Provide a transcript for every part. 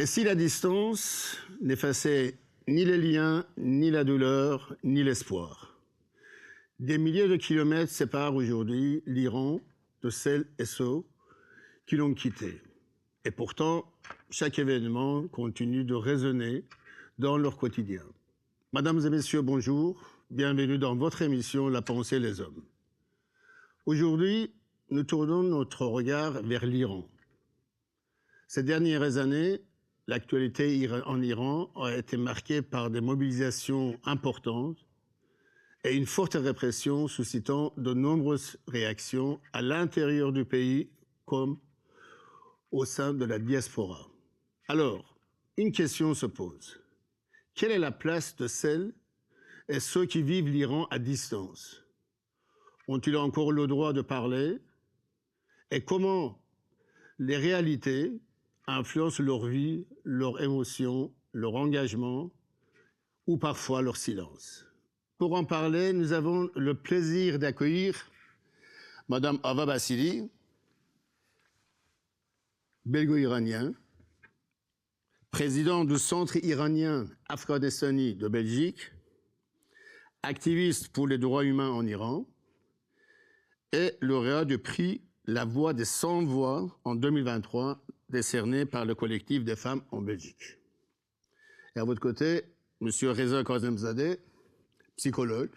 Et si la distance n'effaçait ni les liens, ni la douleur, ni l'espoir? Des milliers de kilomètres séparent aujourd'hui l'Iran de celles et ceux qui l'ont quitté. Et pourtant, chaque événement continue de résonner dans leur quotidien. Mesdames et messieurs, bonjour. Bienvenue dans votre émission La pensée des hommes. Aujourd'hui, nous tournons notre regard vers l'Iran. Ces dernières années, l'actualité en Iran a été marquée par des mobilisations importantes et une forte répression suscitant de nombreuses réactions à l'intérieur du pays comme au sein de la diaspora. Alors, une question se pose. Quelle est la place de celles et ceux qui vivent l'Iran à distance? Ont-ils encore le droit de parler? Et comment les réalités influencent leur vie, leurs émotions, leur engagement ou parfois leur silence? Pour en parler, nous avons le plaisir d'accueillir Madame Ava Bassili, belgo-iranien, président du Centre iranien Afghanistani de Belgique, activiste pour les droits humains en Iran et lauréat du prix La Voix des 100 voix en 2023, décerné par le collectif des femmes en Belgique. Et à votre côté, Monsieur Reza Kazemzadeh, psychologue,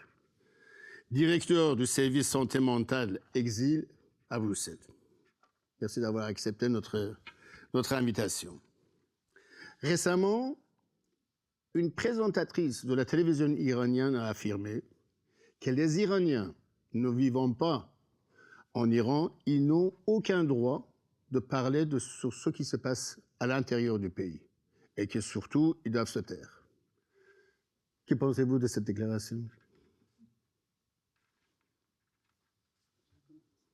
directeur du service santé mentale Exil à Bruxelles. Merci d'avoir accepté notre invitation. Récemment, une présentatrice de la télévision iranienne a affirmé que les Iraniens ne vivant pas en Iran, ils n'ont aucun droit de parler sur ce qui se passe à l'intérieur du pays et que surtout, ils doivent se taire. Que pensez-vous de cette déclaration?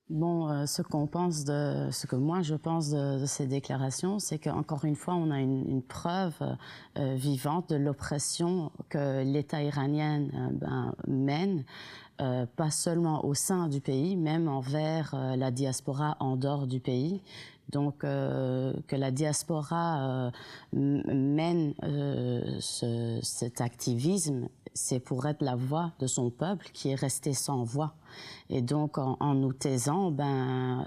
Bon, ce que moi je pense de ces déclarations, c'est qu'encore une fois, on a une preuve vivante de l'oppression que l'État iranien mène, pas seulement au sein du pays, même envers la diaspora en dehors du pays. Donc, que la diaspora mène cet activisme, c'est pour être la voix de son peuple qui est resté sans voix. Et donc, en nous taisant,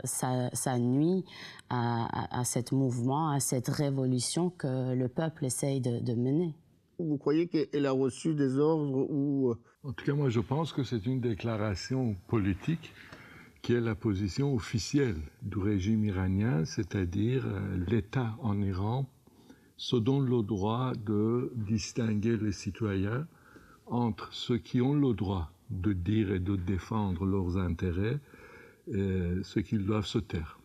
ça nuit à ce mouvement, à cette révolution que le peuple essaye de mener. Vous croyez qu'elle a reçu des ordres ou... En tout cas, moi, je pense que c'est une déclaration politique qui est la position officielle du régime iranien, c'est-à-dire l'État en Iran se donne le droit de distinguer les citoyens entre ceux qui ont le droit de dire et de défendre leurs intérêts et ceux qui doivent se taire.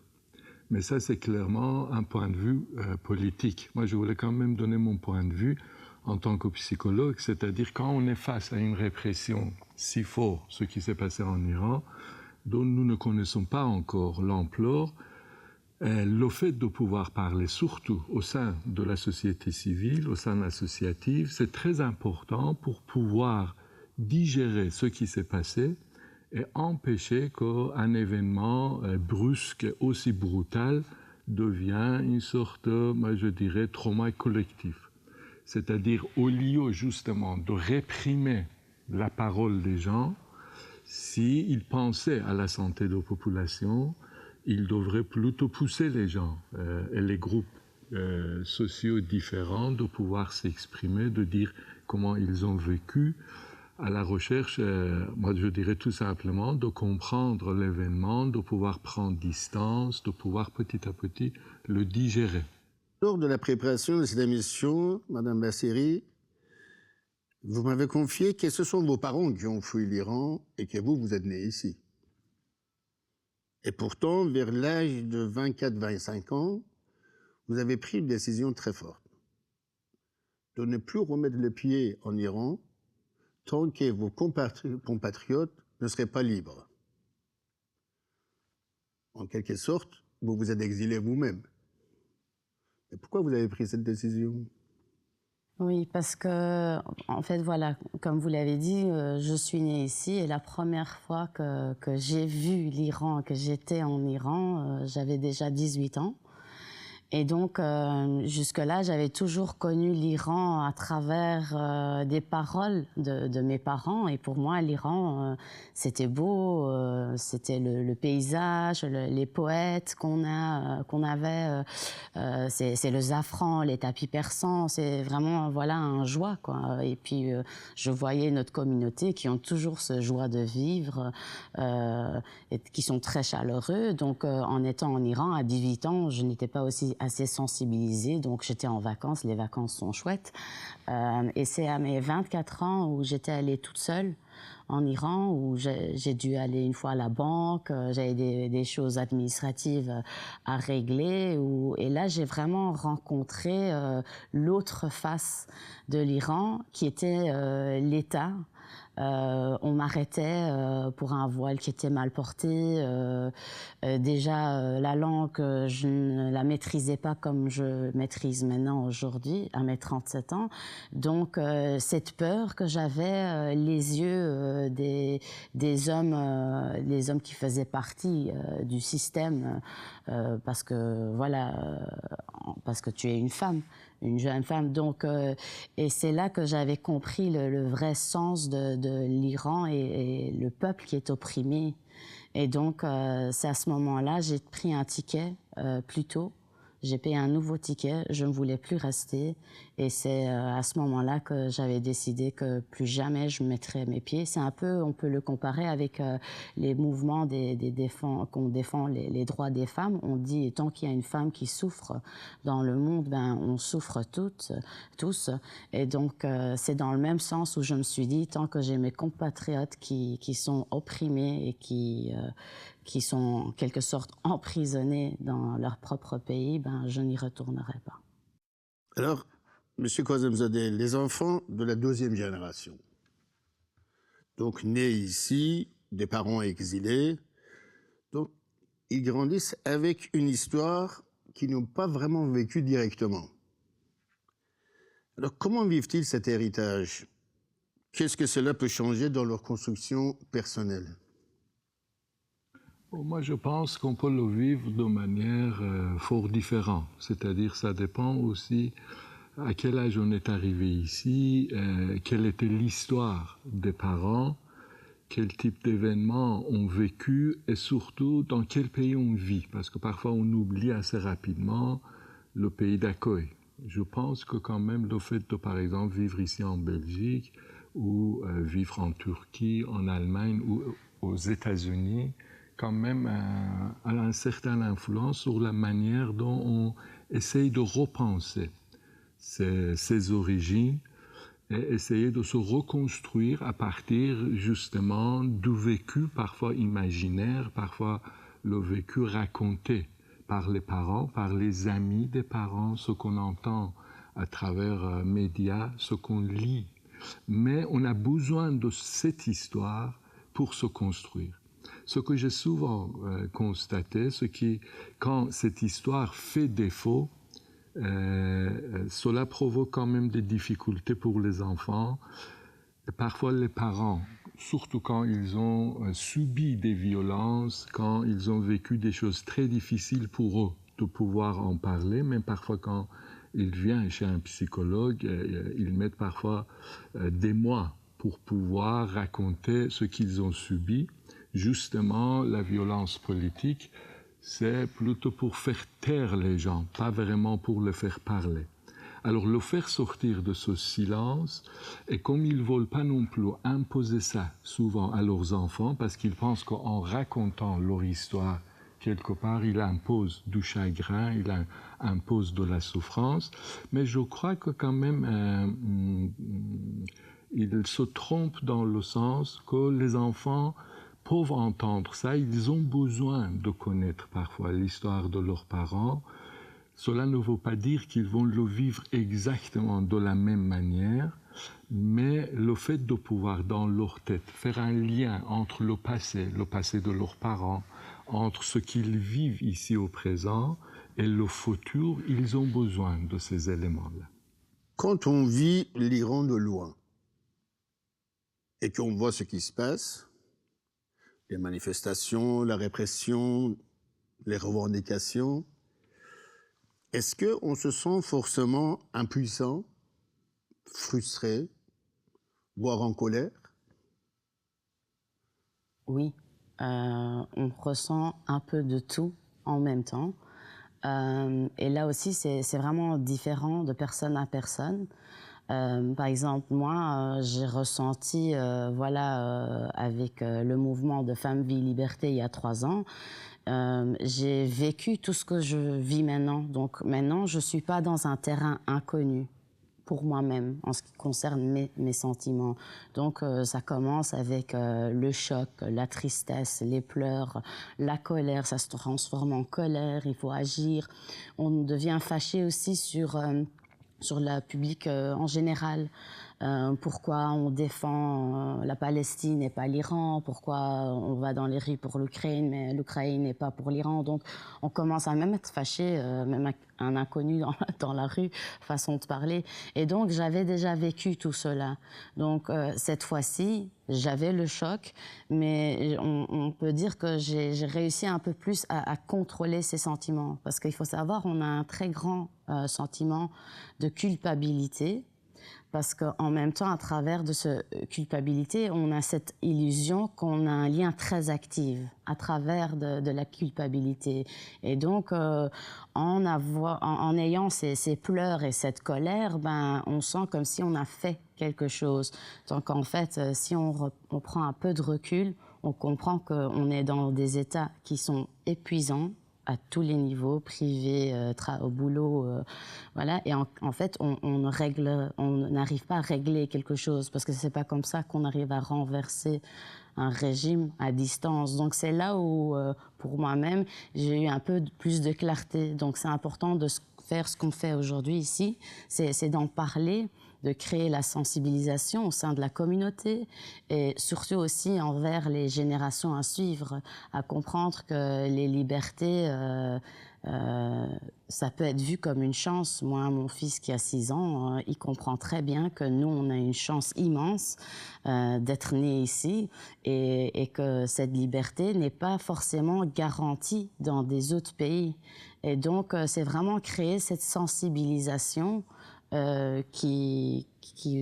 Mais ça, c'est clairement un point de vue politique. Moi, je voulais quand même donner mon point de vue en tant que psychologue, c'est-à-dire quand on est face à une répression si forte, ce qui s'est passé en Iran, dont nous ne connaissons pas encore l'ampleur, le fait de pouvoir parler, surtout au sein de la société civile, au sein associative, c'est très important pour pouvoir digérer ce qui s'est passé et empêcher qu'un événement brusque, aussi brutal, devienne une sorte, moi je dirais, trauma collectif. C'est-à-dire, au lieu justement de réprimer la parole des gens, s'ils pensaient à la santé de la population, ils devraient plutôt pousser les gens et les groupes sociaux différents de pouvoir s'exprimer, de dire comment ils ont vécu, à la recherche, moi je dirais tout simplement, de comprendre l'événement, de pouvoir prendre distance, de pouvoir petit à petit le digérer. Lors de la préparation de cette émission, Madame Bassiri, vous m'avez confié que ce sont vos parents qui ont fui l'Iran et que vous êtes né ici. Et pourtant, vers l'âge de 24-25 ans, vous avez pris une décision très forte. De ne plus remettre le pied en Iran tant que vos compatriotes ne seraient pas libres. En quelque sorte, vous vous êtes exilé vous-même. Et pourquoi vous avez pris cette décision? Oui, parce que, en fait, voilà, comme vous l'avez dit, je suis née ici et la première fois que j'ai vu l'Iran, que j'étais en Iran, j'avais déjà 18 ans. Et donc, jusque-là, j'avais toujours connu l'Iran à travers des paroles de mes parents. Et pour moi, l'Iran, c'était beau, c'était le paysage, les poètes qu'on avait. C'est le safran, les tapis persans. C'est vraiment, voilà, un joie, quoi. Et puis, je voyais notre communauté qui ont toujours ce joie de vivre, et qui sont très chaleureux. Donc, en étant en Iran, à 18 ans, je n'étais pas aussi assez sensibilisée, donc j'étais en vacances, les vacances sont chouettes. Et c'est à mes 24 ans où j'étais allée toute seule en Iran, où j'ai dû aller une fois à la banque, j'avais des choses administratives à régler, et là j'ai vraiment rencontré l'autre face de l'Iran, qui était l'État. On m'arrêtait pour un voile qui était mal porté. Déjà, la langue, je ne la maîtrisais pas comme je maîtrise maintenant aujourd'hui, à mes 37 ans. Donc, cette peur que j'avais, les yeux des hommes qui faisaient partie du système, parce que, voilà, parce que tu es une femme. Une jeune femme. Donc, et c'est là que j'avais compris le vrai sens de l'Iran et le peuple qui est opprimé. Et donc, c'est à ce moment-là, j'ai pris un ticket plus tôt. J'ai payé un nouveau ticket, je ne voulais plus rester. Et c'est à ce moment-là que j'avais décidé que plus jamais je mettrais mes pieds. C'est un peu, on peut le comparer avec les mouvements qu'on défend les droits des femmes. On dit, tant qu'il y a une femme qui souffre dans le monde, ben, on souffre tous. Et donc, c'est dans le même sens où je me suis dit, tant que j'ai mes compatriotes qui sont opprimés et qui sont en quelque sorte emprisonnés dans leur propre pays, ben, je n'y retournerai pas. Alors, M. Kazemzadeh, les enfants de la deuxième génération, donc nés ici, des parents exilés, donc ils grandissent avec une histoire qu'ils n'ont pas vraiment vécue directement. Alors, comment vivent-ils cet héritage? Qu'est-ce que cela peut changer dans leur construction personnelle? Moi, je pense qu'on peut le vivre de manière fort différente. C'est-à-dire, ça dépend aussi à quel âge on est arrivé ici, quelle était l'histoire des parents, quel type d'événements ont vécu et surtout dans quel pays on vit. Parce que parfois, on oublie assez rapidement le pays d'accueil. Je pense que quand même le fait de, par exemple, vivre ici en Belgique ou vivre en Turquie, en Allemagne ou aux États-Unis, quand même a une certaine influence sur la manière dont on essaye de repenser ses origines et essayer de se reconstruire à partir justement du vécu, parfois imaginaire, parfois le vécu raconté par les parents, par les amis des parents, ce qu'on entend à travers médias, ce qu'on lit. Mais on a besoin de cette histoire pour se construire. Ce que j'ai souvent constaté, c'est que quand cette histoire fait défaut, cela provoque quand même des difficultés pour les enfants. Et parfois les parents, surtout quand ils ont subi des violences, quand ils ont vécu des choses très difficiles pour eux de pouvoir en parler, même parfois quand ils viennent chez un psychologue, ils mettent parfois des mois pour pouvoir raconter ce qu'ils ont subi. Justement, la violence politique, c'est plutôt pour faire taire les gens, pas vraiment pour les faire parler. Alors, le faire sortir de ce silence, et comme ils ne veulent pas non plus imposer ça souvent à leurs enfants, parce qu'ils pensent qu'en racontant leur histoire, quelque part, il impose du chagrin, il impose de la souffrance, mais je crois que quand même, il se trompe dans le sens que les enfants peuvent entendre ça, ils ont besoin de connaître parfois l'histoire de leurs parents. Cela ne veut pas dire qu'ils vont le vivre exactement de la même manière, mais le fait de pouvoir dans leur tête faire un lien entre le passé de leurs parents, entre ce qu'ils vivent ici au présent et le futur, ils ont besoin de ces éléments-là. Quand on vit l'Iran de loin et qu'on voit ce qui se passe, les manifestations, la répression, les revendications, Est-ce qu'on se sent forcément impuissant, frustré, voire en colère? Oui, on ressent un peu de tout en même temps. Et là aussi, c'est vraiment différent de personne à personne. Par exemple, moi, j'ai ressenti, avec le mouvement de Femmes, Vie, Liberté il y a 3 ans, j'ai vécu tout ce que je vis maintenant. Donc maintenant, je ne suis pas dans un terrain inconnu pour moi-même en ce qui concerne mes sentiments. Donc ça commence avec le choc, la tristesse, les pleurs, la colère, ça se transforme en colère, il faut agir. On devient fâché aussi sur la public en général. Pourquoi on défend la Palestine et pas l'Iran, pourquoi on va dans les rues pour l'Ukraine, mais l'Ukraine n'est pas pour l'Iran. Donc on commence à même être fâché, même un inconnu dans la rue, façon de parler. Et donc j'avais déjà vécu tout cela. Donc cette fois-ci, j'avais le choc, mais on peut dire que j'ai réussi un peu plus à contrôler ces sentiments. Parce qu'il faut savoir, on a un très grand sentiment de culpabilité. Parce qu'en même temps, à travers de cette culpabilité, on a cette illusion qu'on a un lien très actif à travers de la culpabilité. Et donc, en ayant ces pleurs et cette colère, ben, on sent comme si on a fait quelque chose. Donc, en fait, si on prend un peu de recul, on comprend qu'on est dans des états qui sont épuisants, à tous les niveaux, privé, au boulot, voilà. Et en fait, on n'arrive pas à régler quelque chose parce que c'est pas comme ça qu'on arrive à renverser un régime à distance. Donc c'est là où, pour moi-même, j'ai eu un peu plus de clarté. Donc c'est important de faire ce qu'on fait aujourd'hui ici, c'est d'en parler, de créer la sensibilisation au sein de la communauté et surtout aussi envers les générations à suivre, à comprendre que les libertés, ça peut être vu comme une chance. Moi, mon fils qui a 6 ans, il comprend très bien que nous, on a une chance immense d'être nés ici et que cette liberté n'est pas forcément garantie dans des autres pays. Et donc, c'est vraiment créer cette sensibilisation qui,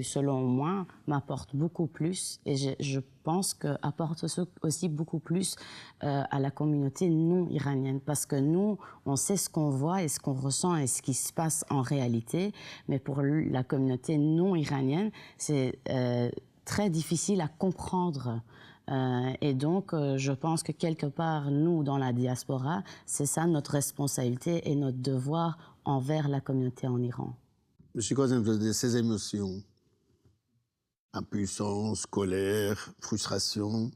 selon moi, m'apporte beaucoup plus et je pense qu'apporte aussi beaucoup plus à la communauté non iranienne parce que nous, on sait ce qu'on voit et ce qu'on ressent et ce qui se passe en réalité, mais pour la communauté non iranienne, c'est très difficile à comprendre. Et donc, je pense que quelque part, nous, dans la diaspora, c'est ça notre responsabilité et notre devoir envers la communauté en Iran. Monsieur Kozem, ces émotions, impuissance, colère, frustration,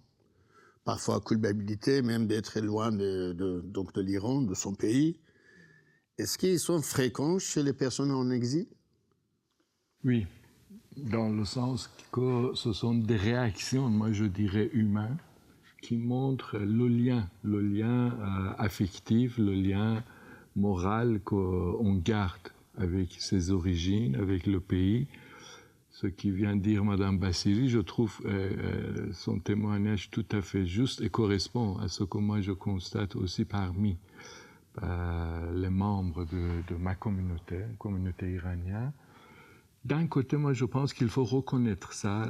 parfois culpabilité, même d'être loin donc de l'Iran, de son pays, est-ce qu'ils sont fréquents chez les personnes en exil? Oui, dans le sens que ce sont des réactions, moi je dirais humaines, qui montrent le lien affectif, le lien moral qu'on garde avec ses origines, avec le pays. Ce qui vient de dire Madame Bassiri, je trouve son témoignage tout à fait juste et correspond à ce que moi je constate aussi parmi les membres de ma communauté iranienne. D'un côté, moi je pense qu'il faut reconnaître ça,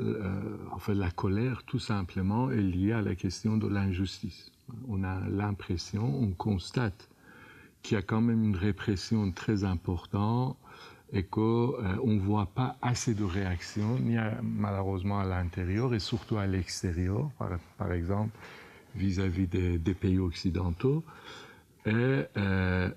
la colère tout simplement est liée à la question de l'injustice. On a l'impression, on constate qu'il y a quand même une répression très importante et qu'on ne voit pas assez de réactions, malheureusement à l'intérieur et surtout à l'extérieur, par exemple vis-à-vis des pays occidentaux, et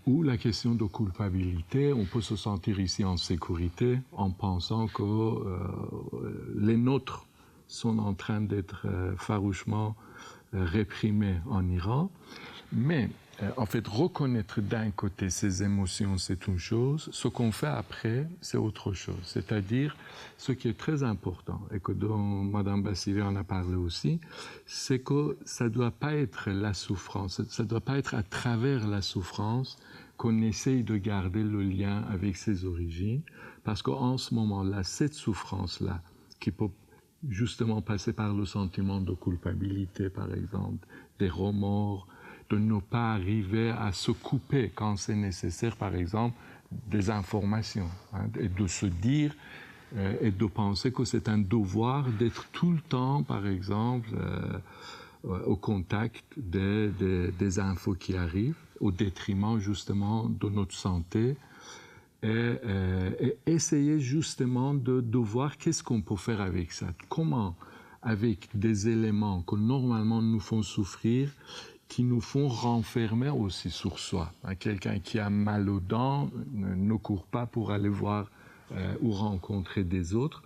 où la question de culpabilité, on peut se sentir ici en sécurité en pensant que les nôtres sont en train d'être farouchement réprimés en Iran, mais en fait, reconnaître d'un côté ces émotions, c'est une chose. Ce qu'on fait après, c'est autre chose. C'est-à-dire, ce qui est très important, et que dont Mme Bassiri en a parlé aussi, c'est que ça ne doit pas être la souffrance, ça ne doit pas être à travers la souffrance qu'on essaye de garder le lien avec ses origines, parce qu'en ce moment-là, cette souffrance-là, qui peut justement passer par le sentiment de culpabilité, par exemple, des remords, de ne pas arriver à se couper quand c'est nécessaire, par exemple, des informations, hein, et de se dire et de penser que c'est un devoir d'être tout le temps, par exemple, au contact des infos qui arrivent, au détriment justement de notre santé, et essayer justement de voir qu'est-ce qu'on peut faire avec ça, comment, avec des éléments que normalement nous font souffrir, qui nous font renfermer aussi sur soi. Quelqu'un qui a mal aux dents ne court pas pour aller voir ou rencontrer des autres.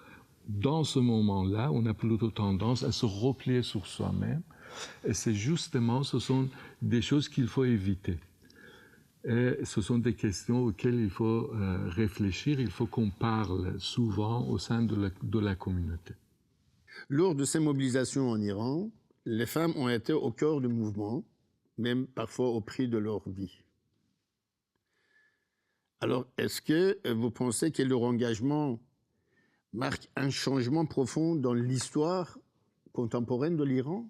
Dans ce moment-là, on a plutôt tendance à se replier sur soi-même. Et c'est justement, ce sont des choses qu'il faut éviter. Et ce sont des questions auxquelles il faut réfléchir, il faut qu'on parle souvent au sein de la communauté. Lors de ces mobilisations en Iran, les femmes ont été au cœur du mouvement, même parfois au prix de leur vie. Alors, est-ce que vous pensez que leur engagement marque un changement profond dans l'histoire contemporaine de l'Iran?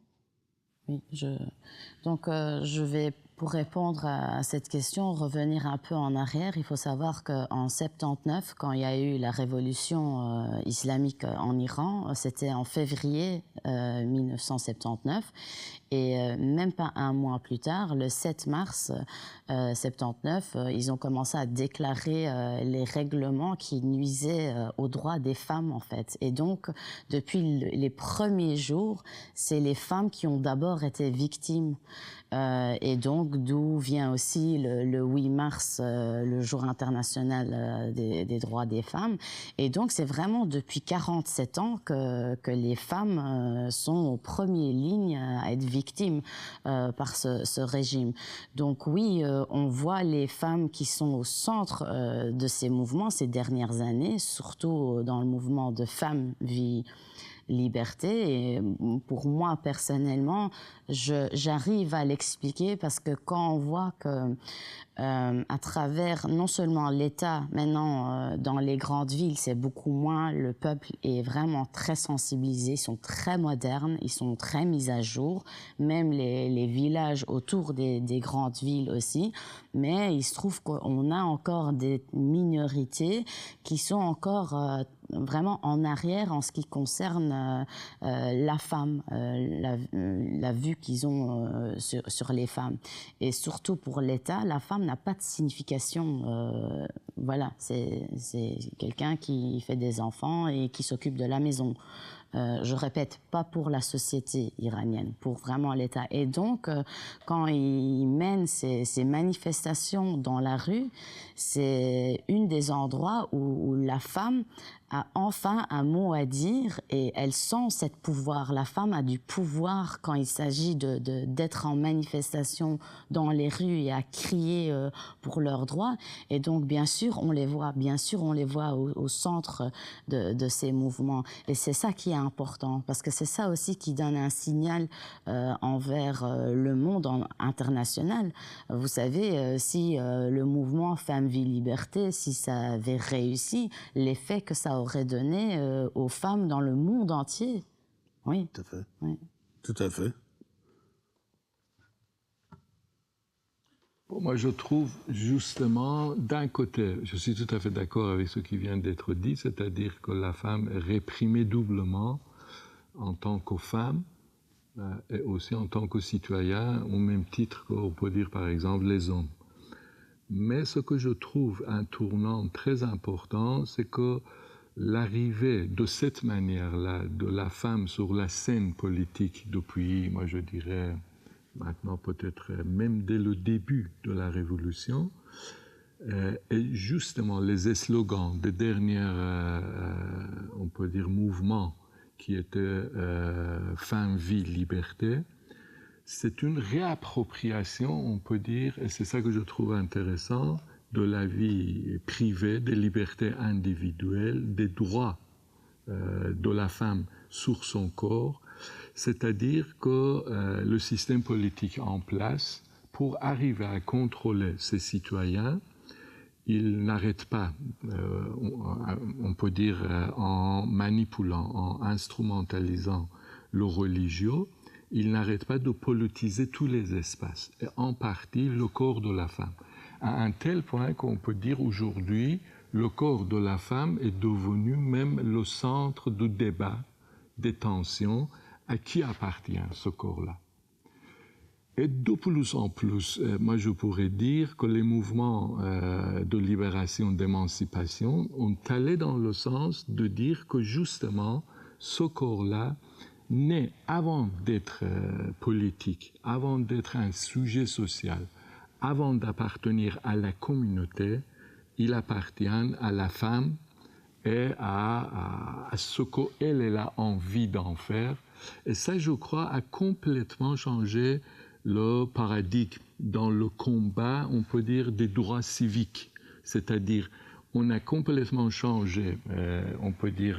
Oui, je vais, pour répondre à cette question, revenir un peu en arrière. Il faut savoir qu'en 79, quand il y a eu la révolution islamique en Iran, c'était en février 1979, et même pas un mois plus tard, le 7 mars 79, ils ont commencé à déclarer les règlements qui nuisaient aux droits des femmes, en fait. Et donc, depuis les premiers jours, c'est les femmes qui ont d'abord été victimes. Et donc, d'où vient aussi le 8 mars, le jour international des droits des femmes. Et donc, c'est vraiment depuis 47 ans que les femmes sont aux premières lignes à être victimes par ce régime. Donc oui, on voit les femmes qui sont au centre de ces mouvements ces dernières années, surtout dans le mouvement de Femmes, Vie, Liberté. Et pour moi, personnellement, j'arrive à l'expliquer parce que quand on voit que à travers non seulement l'État, maintenant dans les grandes villes, c'est beaucoup moins, le peuple est vraiment très sensibilisé, ils sont très modernes, ils sont très mis à jour, même les villages autour des grandes villes aussi, mais il se trouve qu'on a encore des minorités qui sont encore vraiment en arrière en ce qui concerne la femme, la vue qu'ils ont sur les femmes. Et surtout pour l'État, la femme n'a pas de signification. Voilà, c'est quelqu'un qui fait des enfants et qui s'occupe de la maison. Je répète, pas pour la société iranienne, pour vraiment l'État. Et donc, quand ils mènent ces manifestations dans la rue, c'est une des endroits où la femme a enfin un mot à dire et elle sent cette pouvoir. La femme a du pouvoir quand il s'agit d'être en manifestation dans les rues et à crier pour leurs droits. Et donc, bien sûr, on les voit au centre de ces mouvements. Et c'est ça qui est important, parce que c'est ça aussi qui donne un signal envers le monde international. Vous savez, si le mouvement Femmes, Vie, Liberté, si ça avait réussi, l'effet que ça aurait donné aux femmes dans le monde entier. Oui. Tout à fait. Oui. Tout à fait. Moi, je trouve justement, d'un côté, je suis tout à fait d'accord avec ce qui vient d'être dit, c'est-à-dire que la femme est réprimée doublement en tant que femme et aussi en tant que citoyen, au même titre qu'on peut dire par exemple les hommes. Mais ce que je trouve un tournant très important, c'est que l'arrivée de cette manière-là de la femme sur la scène politique depuis, moi je dirais, maintenant peut-être même dès le début de la Révolution, et justement les slogans des derniers, on peut dire, mouvements qui étaient Femmes, Vie, Liberté, c'est une réappropriation, on peut dire, et c'est ça que je trouve intéressant, de la vie privée, des libertés individuelles, des droits de la femme sur son corps, c'est-à-dire que le système politique en place, pour arriver à contrôler ses citoyens, il n'arrête pas, on peut dire, en manipulant, en instrumentalisant le religieux, il n'arrête pas de politiser tous les espaces, et en partie le corps de la femme. À un tel point qu'on peut dire aujourd'hui, le corps de la femme est devenu même le centre de débat, des tensions, à qui appartient ce corps-là. Et de plus en plus, moi je pourrais dire que les mouvements de libération, d'émancipation ont allé dans le sens de dire que justement, ce corps-là naît avant d'être politique, avant d'être un sujet social, avant d'appartenir à la communauté, il appartient à la femme et à ce qu'elle a envie d'en faire. Et ça, je crois, a complètement changé le paradigme dans le combat, on peut dire, des droits civiques. C'est-à-dire, on a complètement changé, on peut dire,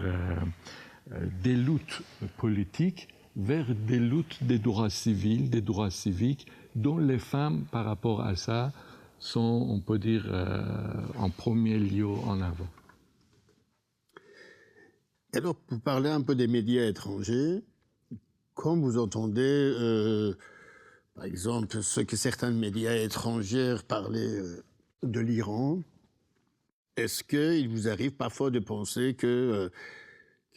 des luttes politiques vers des luttes des droits civils, des droits civiques, dont les femmes, par rapport à ça, sont, on peut dire, en premier lieu en avant. Alors, pour parler un peu des médias étrangers, quand vous entendez, par exemple, ce que certains médias étrangers parlaient de l'Iran, est-ce qu'il vous arrive parfois de penser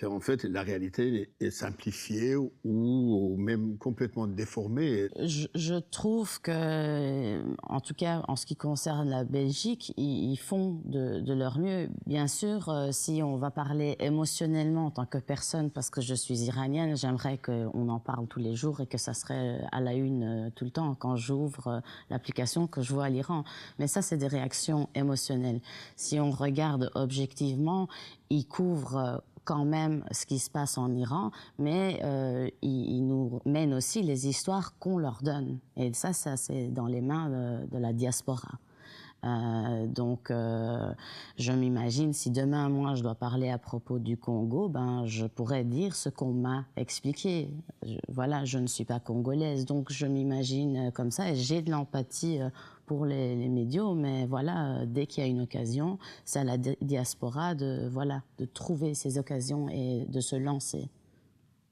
qu'en fait, la réalité est simplifiée ou même complètement déformée? Je trouve que, en tout cas, en ce qui concerne la Belgique, ils font de leur mieux. Bien sûr, si on va parler émotionnellement en tant que personne, parce que je suis iranienne, j'aimerais qu'on en parle tous les jours et que ça serait à la une tout le temps quand j'ouvre l'application que je vois l'Iran. Mais ça, c'est des réactions émotionnelles. Si on regarde objectivement, ils couvrent quand même ce qui se passe en Iran, mais ils nous mènent aussi les histoires qu'on leur donne. Et ça c'est dans les mains de la diaspora. Donc, je m'imagine, si demain, moi, je dois parler à propos du Congo, ben, je pourrais dire ce qu'on m'a expliqué. Voilà, je ne suis pas congolaise, donc je m'imagine comme ça, et j'ai de l'empathie pour les médias, mais voilà, dès qu'il y a une occasion, c'est à la diaspora de trouver ces occasions et de se lancer.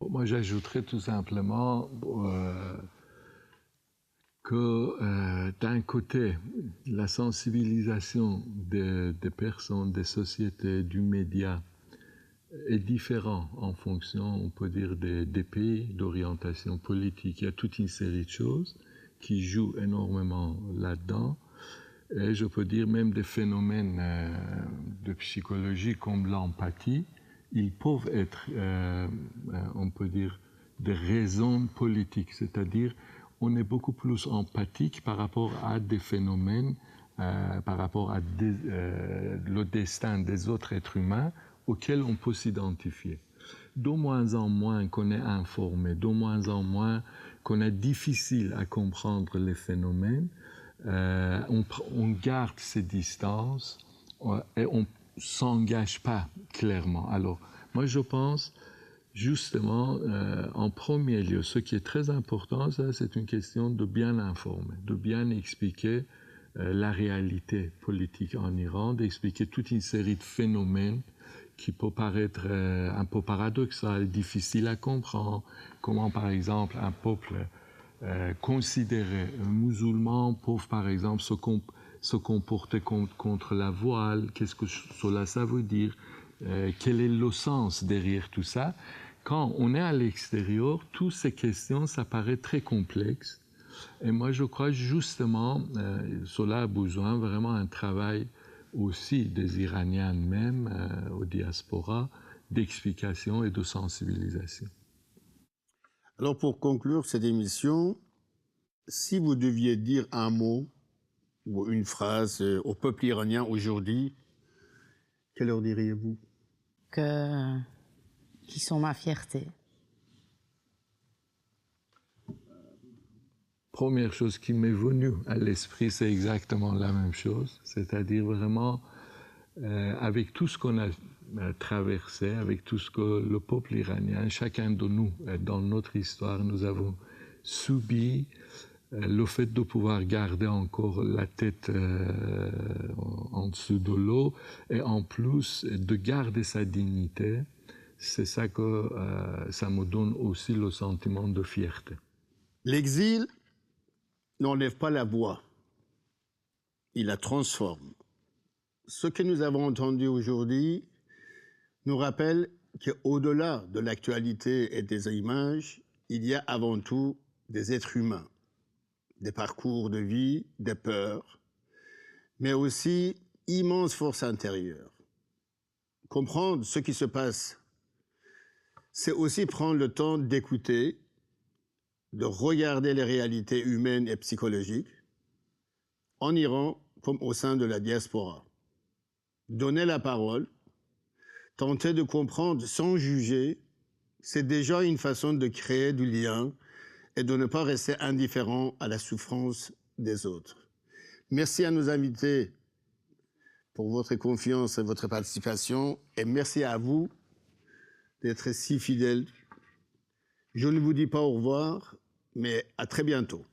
Moi, j'ajouterais tout simplement que d'un côté, la sensibilisation des personnes, des sociétés, du média est différente en fonction, on peut dire, des pays d'orientation politique. Il y a toute une série de choses qui jouent énormément là-dedans. Et je peux dire même des phénomènes de psychologie comme l'empathie, ils peuvent être, on peut dire, des raisons politiques, c'est-à-dire on est beaucoup plus empathique par rapport à des phénomènes, par rapport à le destin des autres êtres humains auxquels on peut s'identifier. De moins en moins qu'on est informé, de moins en moins qu'on est difficile à comprendre les phénomènes, on garde ses distances et on ne s'engage pas clairement. Alors, moi je pense justement, en premier lieu, ce qui est très important, ça, c'est une question de bien informer, de bien expliquer la réalité politique en Iran, d'expliquer toute une série de phénomènes qui peut paraître un peu paradoxal, difficile à comprendre, comment par exemple un peuple considéré musulman peut par exemple se comporter contre la voile, qu'est-ce que cela ça veut dire, quel est le sens derrière tout ça. Quand on est à l'extérieur, toutes ces questions, ça paraît très complexe. Et moi, je crois justement, cela a besoin vraiment d'un travail aussi des Iraniens même, aux diaspora, d'explication et de sensibilisation. Alors, pour conclure cette émission, si vous deviez dire un mot ou une phrase au peuple iranien aujourd'hui, que leur diriez-vous? Qui sont ma fierté. Première chose qui m'est venue à l'esprit, c'est exactement la même chose, c'est-à-dire vraiment avec tout ce qu'on a traversé, avec tout ce que le peuple iranien, chacun de nous, dans notre histoire, nous avons subi, le fait de pouvoir garder encore la tête en dessous de l'eau et en plus de garder sa dignité, c'est ça que ça me donne aussi le sentiment de fierté. L'exil n'enlève pas la voix, il la transforme. Ce que nous avons entendu aujourd'hui nous rappelle qu'au-delà de l'actualité et des images, il y a avant tout des êtres humains, des parcours de vie, des peurs, mais aussi immense force intérieure. Comprendre ce qui se passe, c'est aussi prendre le temps d'écouter, de regarder les réalités humaines et psychologiques, en Iran comme au sein de la diaspora. Donner la parole, tenter de comprendre sans juger, c'est déjà une façon de créer du lien et de ne pas rester indifférent à la souffrance des autres. Merci à nos invités pour votre confiance et votre participation, et merci à vous d'être si fidèles. Je ne vous dis pas au revoir, mais à très bientôt.